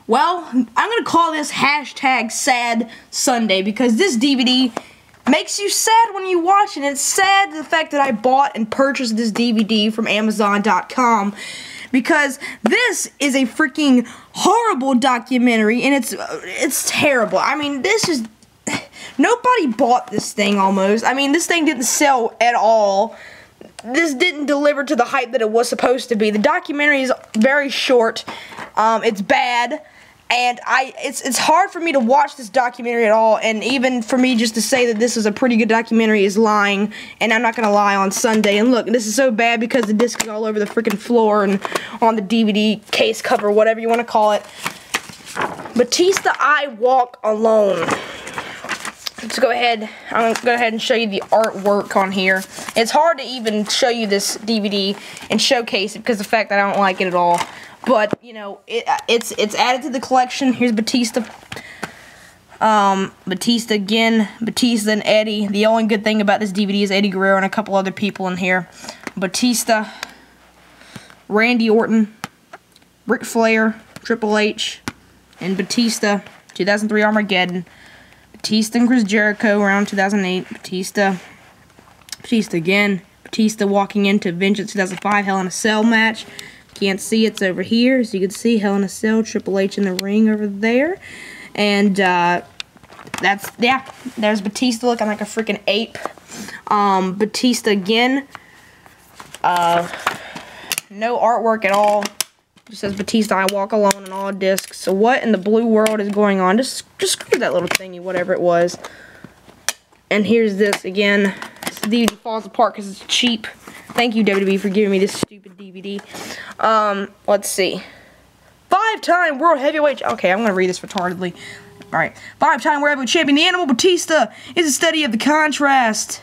Well, I'm going to call this hashtag Sad Sunday because this DVD makes you sad when you watch it. It's sad the fact that I bought and purchased this DVD from Amazon.com because this is a freaking horrible documentary and it's terrible. I mean, this is... Nobody bought this thing almost. I mean, this thing didn't sell at all. This didn't deliver to the hype that it was supposed to be. The documentary is very short. It's bad. And it's hard for me to watch this documentary at all, and even for me just to say that this is a pretty good documentary is lying, and I'm not gonna lie on Sunday. And look, this is so bad because the disc is all over the freaking floor and on the DVD case cover, whatever you want to call it. Batista, I Walk Alone. Let's go ahead. I'm gonna go ahead and show you the artwork on here. It's hard to even show you this DVD and showcase it because of the fact that I don't like it at all. But, you know, it's added to the collection. Here's Batista. Batista again. Batista and Eddie. The only good thing about this DVD is Eddie Guerrero and a couple other people in here. Batista. Randy Orton. Ric Flair. Triple H. And Batista. 2003 Armageddon. Batista and Chris Jericho around 2008. Batista. Batista again. Batista walking into Vengeance 2005 Hell in a Cell match. Can't see, it's over here, so you can see Hell in a Cell, Triple H in the ring over there, and that's, yeah, there's Batista looking like a freaking ape. Batista again, no artwork at all, just says Batista, I Walk Alone on all discs. So what in the blue world is going on? Just screw that little thingy, whatever it was. And here's this again. This DVD falls apart because it's cheap. Thank you, WWE, for giving me this stupid DVD. Let's see. 5-time World Heavyweight... Okay, I'm going to read this retardedly. Alright. 5-time World Heavyweight Champion, the Animal Batista, is a study of the contrast.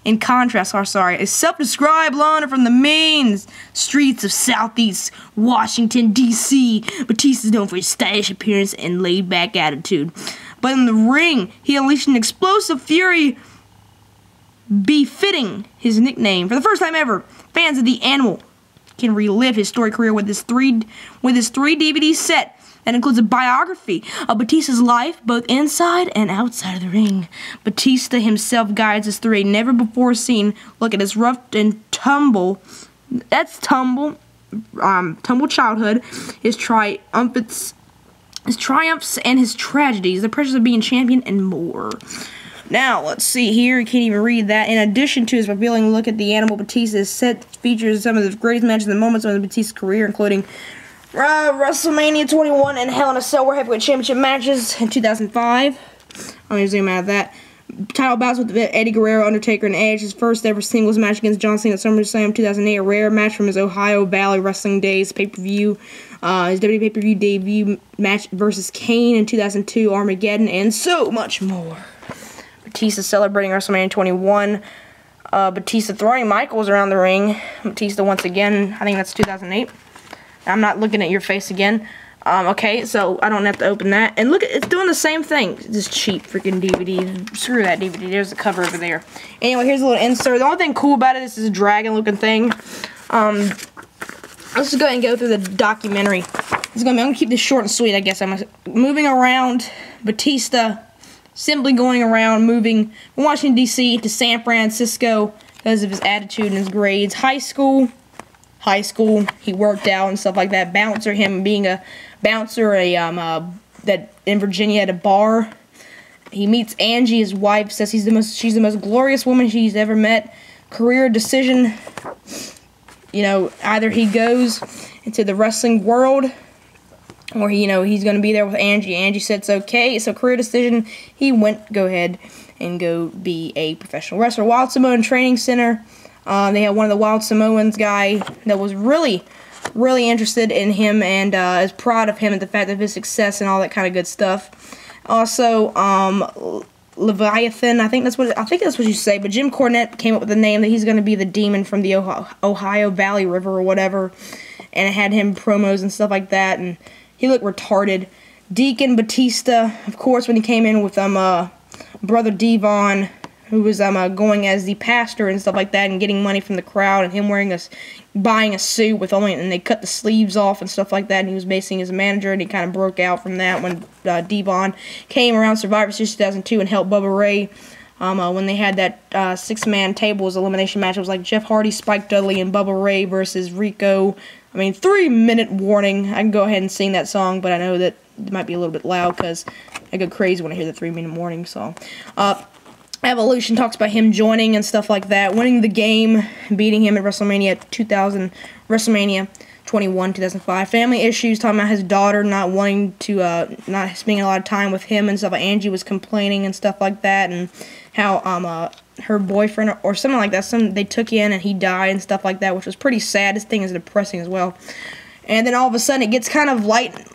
In contrast, a self-described loner from the main streets of Southeast Washington, D.C. Batista is known for his stylish appearance and laid-back attitude. But in the ring, he unleashed an explosive fury befitting his nickname. For the first time ever, fans of The Animal can relive his storied career with his three DVD set that includes a biography of Batista's life, both inside and outside of the ring. Batista himself guides us through a never-before-seen look at his rough and tumble, tumble childhood, his triumphs and his tragedies, the pressures of being champion, and more. Now, let's see here. You can't even read that. In addition to his revealing look at the Animal, Batista's set features some of the greatest matches and moments of Batista's career, including WrestleMania 21 and Hell in a Cell World Heavyweight Championship matches in 2005. I'm going to zoom out of that. Title bouts with Eddie Guerrero, Undertaker, and Edge. His first ever singles match against John Cena at SummerSlam 2008. A rare match from his Ohio Valley Wrestling days pay-per-view. His WWE pay-per-view debut match versus Kane in 2002. Armageddon, and so much more. Batista celebrating WrestleMania 21. Batista throwing Michaels around the ring. Batista once again. I think that's 2008. I'm not looking at your face again. Okay, so I don't have to open that. And look, it's doing the same thing. This cheap freaking DVD. Screw that DVD. There's the cover over there. Anyway, here's a little insert. The only thing cool about it is this dragon-looking thing. Let's just go ahead and go through the documentary. I'm gonna keep this short and sweet, I guess. I'm moving around. Batista simply going around, moving from Washington, D.C. to San Francisco because of his attitude and his grades. High school, he worked out and stuff like that. Bouncer, him being a bouncer, that in Virginia at a bar. He meets Angie, his wife, says she's the most glorious woman she's ever met. Career decision, you know, either he goes into the wrestling world, or he's going to be there with Angie. Angie said it's okay. So career decision, he go ahead and go be a professional wrestler. Wild Samoan Training Center. They had one of the Wild Samoans guy that was really interested in him and is proud of him and the fact of his success and all that kind of good stuff. Also, Leviathan, I think that's what you say. But Jim Cornette came up with the name that he's going to be the demon from the Ohio Valley River or whatever, and it had him promos and stuff like that, and he looked retarded. Deacon Batista, of course, when he came in with Brother Devon, who was going as the pastor and stuff like that, and getting money from the crowd, and him buying a suit with only, and they cut the sleeves off and stuff like that, and he was basically his manager, and he kind of broke out from that when Devon came around Survivor Series 2002 and helped Bubba Ray. When they had that 6-man tables elimination match, it was like Jeff Hardy, Spike Dudley, and Bubba Ray versus Rico. I mean, 3-minute warning. I can go ahead and sing that song, but I know that it might be a little bit loud because I go crazy when I hear the 3-minute warning song. Evolution talks about him joining and stuff like that, winning the game, beating him at WrestleMania 21, 2005. Family issues, talking about his daughter not wanting to, not spending a lot of time with him and stuff. Like Angie was complaining and stuff like that, and how her boyfriend or something like that, they took in and he died and stuff like that, which was pretty sad. This thing is depressing as well. And then all of a sudden it gets kind of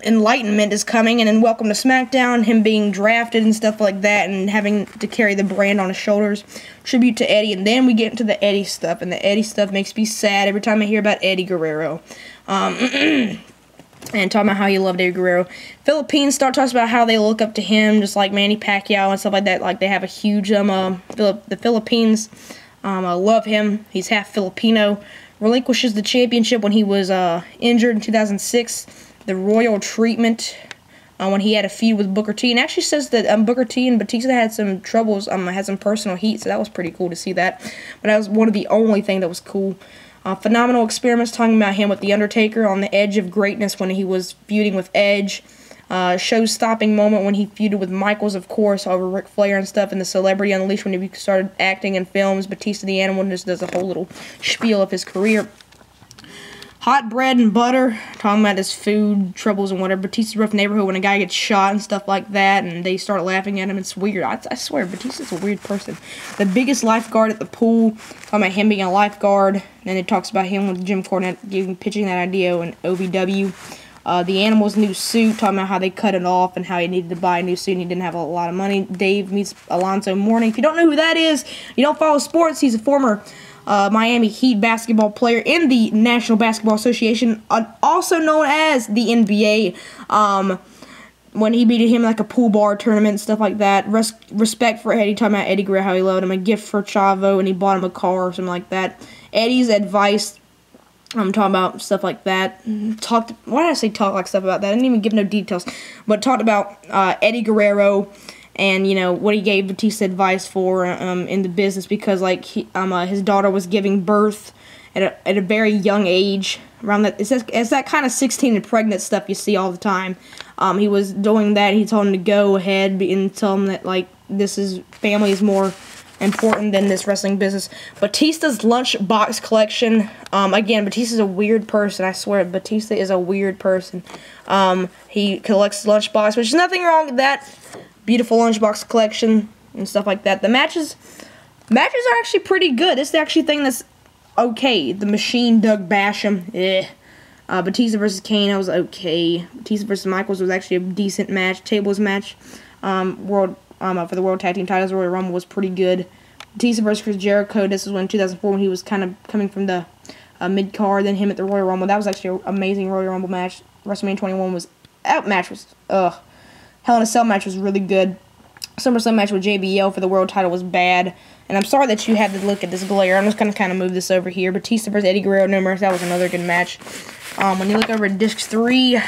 enlightenment is coming, and then Welcome to SmackDown, him being drafted and stuff like that, and having to carry the brand on his shoulders. Tribute to Eddie, and then we get into the Eddie stuff, and the Eddie stuff makes me sad every time I hear about Eddie Guerrero. And talking about how he loved Eddie Guerrero. Philippines talks about how they look up to him, just like Manny Pacquiao and stuff like that. Like they have a huge, the Philippines love him. He's half Filipino. Relinquishes the championship when he was injured in 2006. The royal treatment when he had a feud with Booker T. And actually says that Booker T and Batista had some troubles, had some personal heat, so that was pretty cool to see that. But that was one of the only thing that was cool. Phenomenal experiments, talking about him with The Undertaker on the edge of greatness when he was feuding with Edge. Show-stopping moment when he feuded with Michaels, of course, over Ric Flair and stuff, and the Celebrity Unleashed when he started acting in films. Batista the Animal just does a whole little spiel of his career. Hot bread and butter, talking about his food troubles and whatever. Batista's rough neighborhood when a guy gets shot and stuff like that, and they start laughing at him. It's weird. I swear, Batista's a weird person. The biggest lifeguard at the pool, talking about him being a lifeguard. And then it talks about him with Jim Cornette pitching that idea in OVW. The Animal's new suit, talking about how they cut it off and how he needed to buy a new suit and he didn't have a lot of money. Dave meets Alonzo Mourning. If you don't know who that is, you don't follow sports, he's a former Miami Heat basketball player in the National Basketball Association, also known as the NBA. When he beat him like a pool bar tournament and stuff like that. Respect for Eddie, talking about Eddie Guerrero, how he loved him. A gift for Chavo, and he bought him a car or something like that. Eddie's advice, I'm talking about stuff like that. Why did I say talk like stuff about that? I didn't even give no details. But talked about Eddie Guerrero and, you know, what he gave Batista advice for in the business, because, like, his daughter was giving birth at a very young age. Around that, it's that kind of 16 and pregnant stuff you see all the time. He was doing that. He told him to go ahead and tell him that, like, family is more important than this wrestling business. Batista's lunchbox collection. Again, Batista's a weird person. I swear, Batista is a weird person. He collects lunchbox, which is nothing wrong with that. Beautiful lunchbox collection and stuff like that. The matches are actually pretty good. This is the actually thing that's okay. The Machine, Doug Basham, Batista versus Kane, that was okay. Batista versus Michaels was actually a decent match. Tables match. For the World Tag Team titles, Royal Rumble was pretty good. Batista versus Chris Jericho, this was in 2004 when he was kind of coming from the mid-card, then him at the Royal Rumble. That was actually an amazing Royal Rumble match. WrestleMania 21 was, Hell in a Cell match was really good. SummerSlam match with JBL for the world title was bad. And I'm sorry that you had to look at this glare. I'm just going to kind of move this over here. Batista versus Eddie Guerrero, no mercy. That was another good match. When you look over at Disc 3,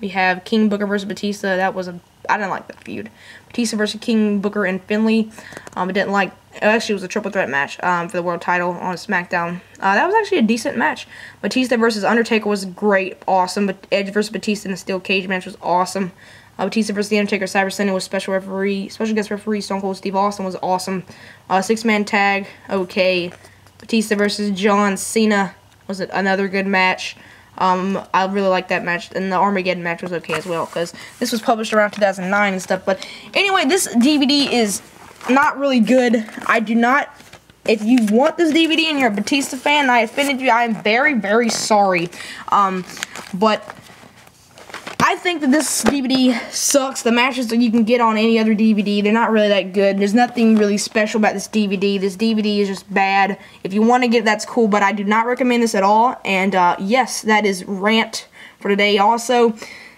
we have King Booker versus Batista. I didn't like that feud. Batista versus King Booker and Finlay. Actually, it was a triple threat match for the world title on SmackDown. That was actually a decent match. Batista versus Undertaker was great, awesome. But Edge versus Batista in the steel cage match was awesome. Batista versus The Undertaker, Cyber Sunday was special guest referee. Stone Cold Steve Austin was awesome. 6-man tag, okay. Batista versus John Cena was another good match. I really like that match, and the Armageddon match was okay as well, because this was published around 2009 and stuff. But anyway, this DVD is not really good. If you want this DVD and you're a Batista fan and I offended you, I am very, very sorry. But I think that this DVD sucks. The matches that you can get on any other DVD, they're not really that good. There's nothing really special about this DVD. This DVD is just bad. If you want to get it, that's cool, but I do not recommend this at all. And yes, that is rant for today. Also,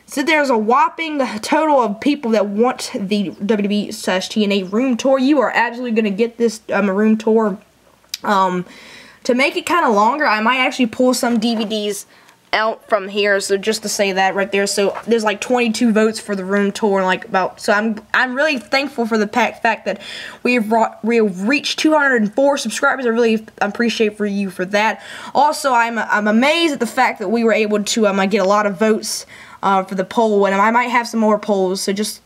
So there's a whopping total of people that want the WWE/TNA room tour. You are absolutely going to get this room tour. To make it kind of longer, I might actually pull some DVDs out from here. So just to say that right there. So there's like 22 votes for the room tour, so I'm really thankful for the fact that we have reached 204 subscribers. I really appreciate you for that. Also, I'm amazed at the fact that we were able to get a lot of votes for the poll, and I might have some more polls. So just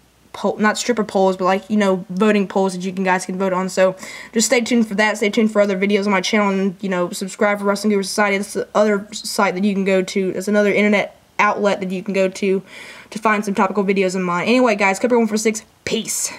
not stripper polls, but like, voting polls that you guys can vote on. So just stay tuned for that. Stay tuned for other videos on my channel, and subscribe for Wrestling Guru Society. That's the other site that you can go to. That's another internet outlet that you can go to find some topical videos of mine. Anyway, guys, keep it 146. Peace.